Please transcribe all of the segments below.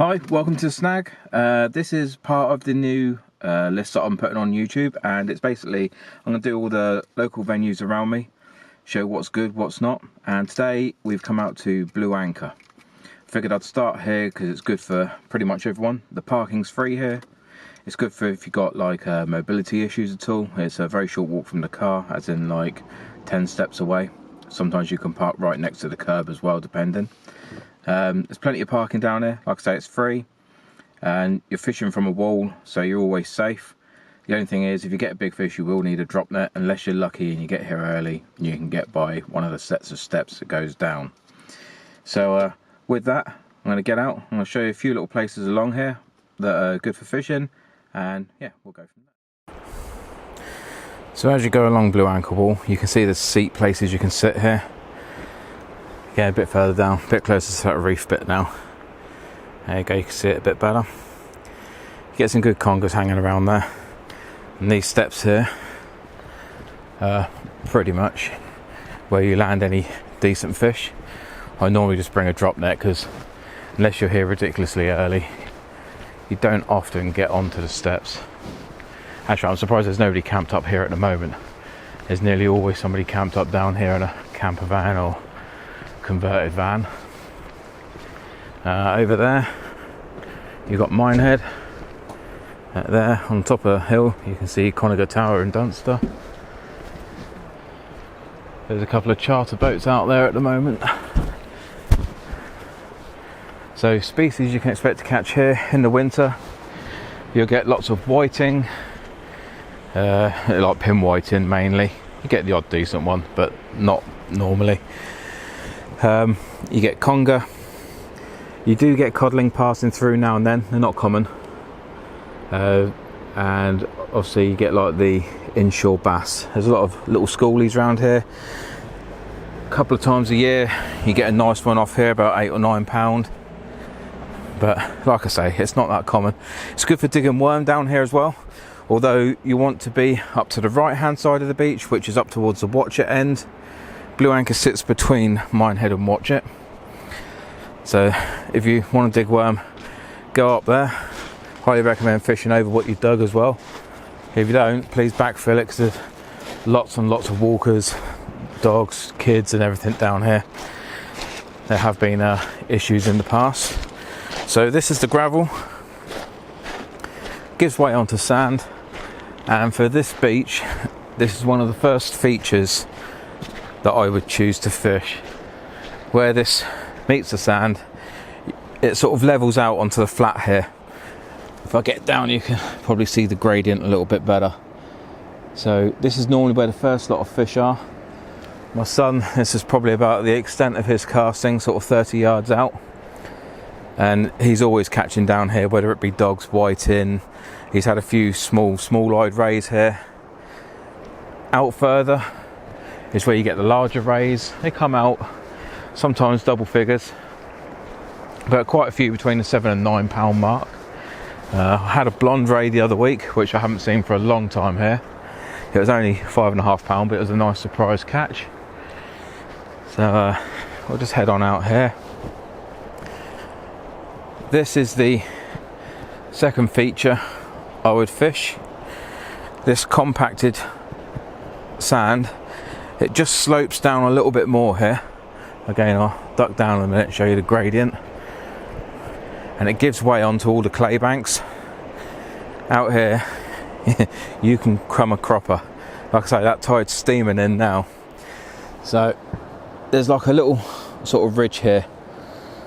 Hi, welcome to Snag. This is part of the new list that I'm putting on YouTube, and it's basically I'm going to do all the local venues around me, show what's good, what's not. And today we've come out to Blue Anchor. Figured I'd start here because it's good for pretty much everyone. The parking's free here. It's good for if you've got like mobility issues at all. It's a very short walk from the car, as in like 10 steps away. Sometimes you can park right next to the curb as well, depending. There's plenty of parking down here. Like I say, it's free, and you're fishing from a wall, so you're always safe. The only thing is, if you get a big fish, you will need a drop net, unless you're lucky and you get here early and you can get by one of the sets of steps that goes down. So with that, I'm going to get out. I'm going to show you a few little places along here that are good for fishing, and yeah, we'll go from there. So as you go along Blue Anchor Wall, you can see the seat places you can sit here. Yeah, a bit further down, a bit closer to that reef bit now. There you go, you can see it a bit better. You get some good congers hanging around there. And these steps here are pretty much where you land any decent fish. I normally just bring a drop net because unless you're here ridiculously early, you don't often get onto the steps. Actually, I'm surprised there's nobody camped up here at the moment. There's nearly always somebody camped up down here in a camper van or converted van. Over there you've got Minehead. There on top of the hill you can see Conager Tower and Dunster. There's a couple of charter boats out there at the moment. So species you can expect to catch here in the winter, you'll get lots of whiting, like pin whiting mainly. You get the odd decent one, but not normally. You get conger. You do get codling passing through now and then. They're not common. And obviously you get like the inshore bass. There's a lot of little schoolies around here. A couple of times a year you get a nice one off here, about £8 or £9. But like I say, it's not that common. It's good for digging worm down here as well. Although you want to be up to the right hand side of the beach, which is up towards the Watchet end. Blue Anchor sits between Minehead and Watchet. So if you want to dig worm, go up there. Highly recommend fishing over what you dug as well. If you don't, please backfill it because there's lots and lots of walkers, dogs, kids and everything down here. There have been issues in the past. So this is the gravel. Gives way onto sand. And for this beach, this is one of the first features that I would choose to fish. Where this meets the sand, it sort of levels out onto the flat here. If I get down, you can probably see the gradient a little bit better. So this is normally where the first lot of fish are. My son, this is probably about the extent of his casting, sort of 30 yards out. And he's always catching down here, whether it be dogs, whiting. He's had a few small-eyed rays here. Out further is where you get the larger rays. They come out sometimes double figures, but quite a few between the £7 and £9 mark. I had a blonde ray the other week, which I haven't seen for a long time here. It was only £5.5, but it was a nice surprise catch. So we'll just head on out here. This is the second feature I would fish. This compacted sand, it just slopes down a little bit more here. Again, I'll duck down a minute, show you the gradient. And it gives way onto all the clay banks. Out here, you can crumb a cropper. Like I say, that tide's steaming in now. So there's like a little sort of ridge here.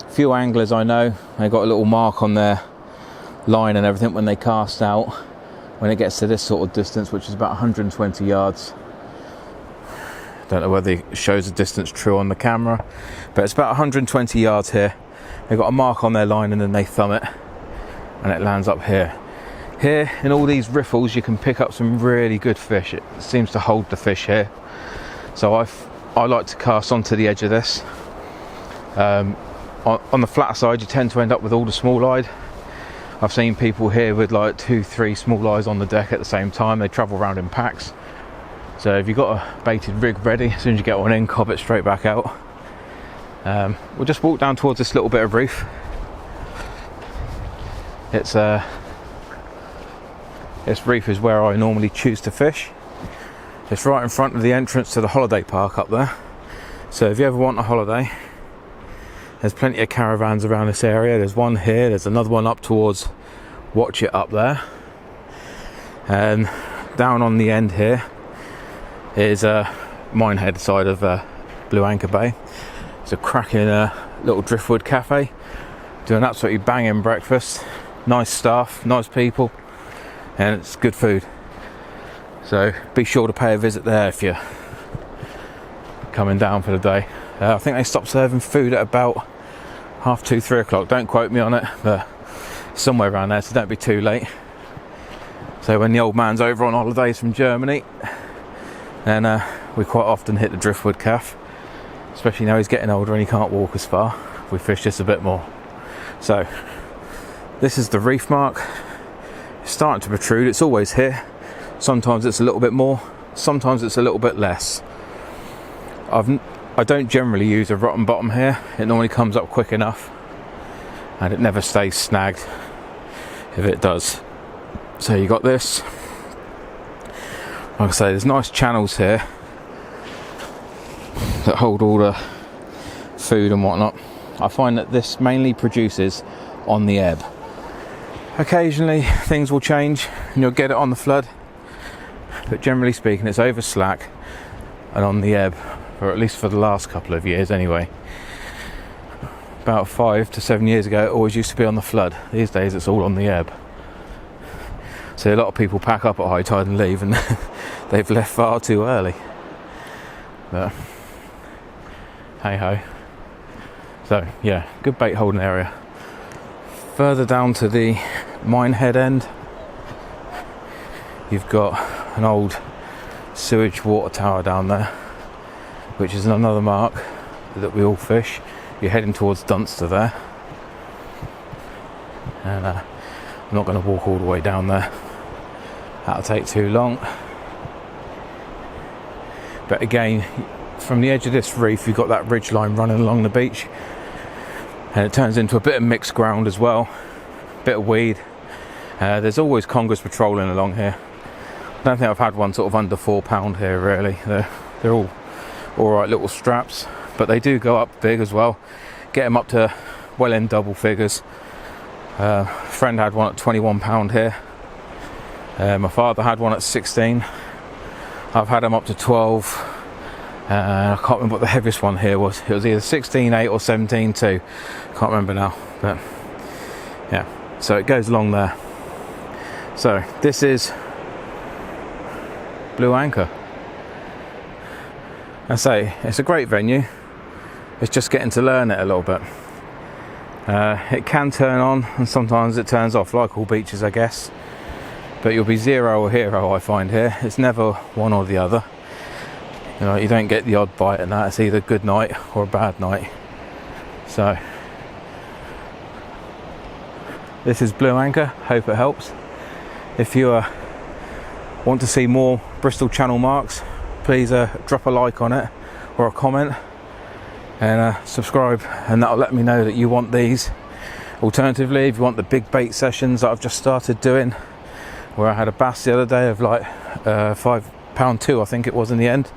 A few anglers I know, they got a little mark on their line and everything when they cast out. When it gets to this sort of distance, which is about 120 yards. Don't know whether it shows the distance true on the camera, but it's about 120 yards here. They've got a mark on their line and then they thumb it and it lands up here. Here in all these riffles you can pick up some really good fish. It seems to hold the fish here. So I like to cast onto the edge of this. On the flat side you tend to end up with all the small-eyed. I've seen people here with like 2-3 small-eyes on the deck at the same time. They travel around in packs. So if you've got a baited rig ready, as soon as you get one in, cob it straight back out. We'll just walk down towards this little bit of reef. It's this reef is where I normally choose to fish. It's right in front of the entrance to the holiday park up there. So if you ever want a holiday, there's plenty of caravans around this area. There's one here, there's another one up towards Watch It up there. And down on the end here is Minehead side of Blue Anchor Bay. It's a cracking little driftwood cafe. Do an absolutely banging breakfast. Nice staff, nice people, and it's good food. So be sure to pay a visit there if you're coming down for the day. I think they stop serving food at about 2:30, 3 o'clock. Don't quote me on it, but somewhere around there, so don't be too late. So when the old man's over on holidays from Germany, then we quite often hit the driftwood cafe, especially now he's getting older and he can't walk as far. We fish just a bit more. So this is the reef mark. It's starting to protrude. It's always here. Sometimes it's a little bit more, sometimes it's a little bit less. I don't generally use a rotten bottom here. It normally comes up quick enough and it never stays snagged if it does. So you got this. Like I say, there's nice channels here that hold all the food and whatnot. I find that this mainly produces on the ebb. Occasionally things will change and you'll get it on the flood, but generally speaking it's over slack and on the ebb, or at least for the last couple of years anyway. About 5 to 7 years ago it always used to be on the flood. These days it's all on the ebb. So a lot of people pack up at high tide and leave, and they've left far too early. But hey ho. So yeah, good bait holding area. Further down to the Minehead end, you've got an old sewage water tower down there, which is another mark that we all fish. You're heading towards Dunster there, and I'm not going to walk all the way down there. That'll take too long. But again, from the edge of this reef you've got that ridge line running along the beach, and it turns into a bit of mixed ground as well, bit of weed. There's always congers patrolling along here. I don't think I've had one sort of under £4 here really. They're all alright little straps, but they do go up big as well, get them up to well in double figures. A friend had one at £21 here. My father had one at 16. I've had them up to 12. I can't remember what the heaviest one here was. It was either 16.8 or 17.2. Can't remember now, but yeah. So it goes along there. So this is Blue Anchor. I say it's a great venue. It's just getting to learn it a little bit. It can turn on and sometimes it turns off, like all beaches I guess, but you'll be zero or hero I find here. It's never one or the other. You know, you don't get the odd bite and that. It's either a good night or a bad night. So this is Blue Anchor. Hope it helps. If you want to see more Bristol Channel marks, please drop a like on it or a comment, and subscribe, and that'll let me know that you want these. Alternatively, if you want the big bait sessions that I've just started doing, where I had a bass the other day of like £5.2 I think it was in the end,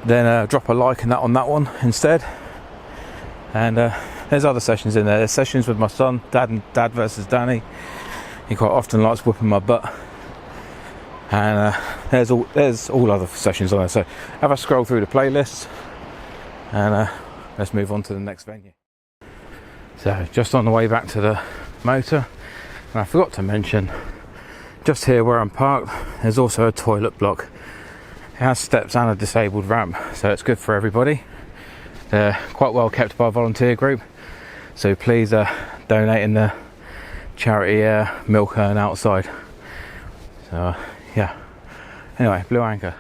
then drop a like and that on that one instead. And there's other sessions in there. There's sessions with my son, Dad versus Danny. He quite often likes whipping my butt. And there's all other sessions on there. So have a scroll through the playlist, and let's move on to the next venue. So just on the way back to the motor, and I forgot to mention, just here where I'm parked, there's also a toilet block. It has steps and a disabled ramp, so it's good for everybody. They're quite well kept by a volunteer group, so please donate in the charity milk urn outside. So yeah, anyway, Blue Anchor.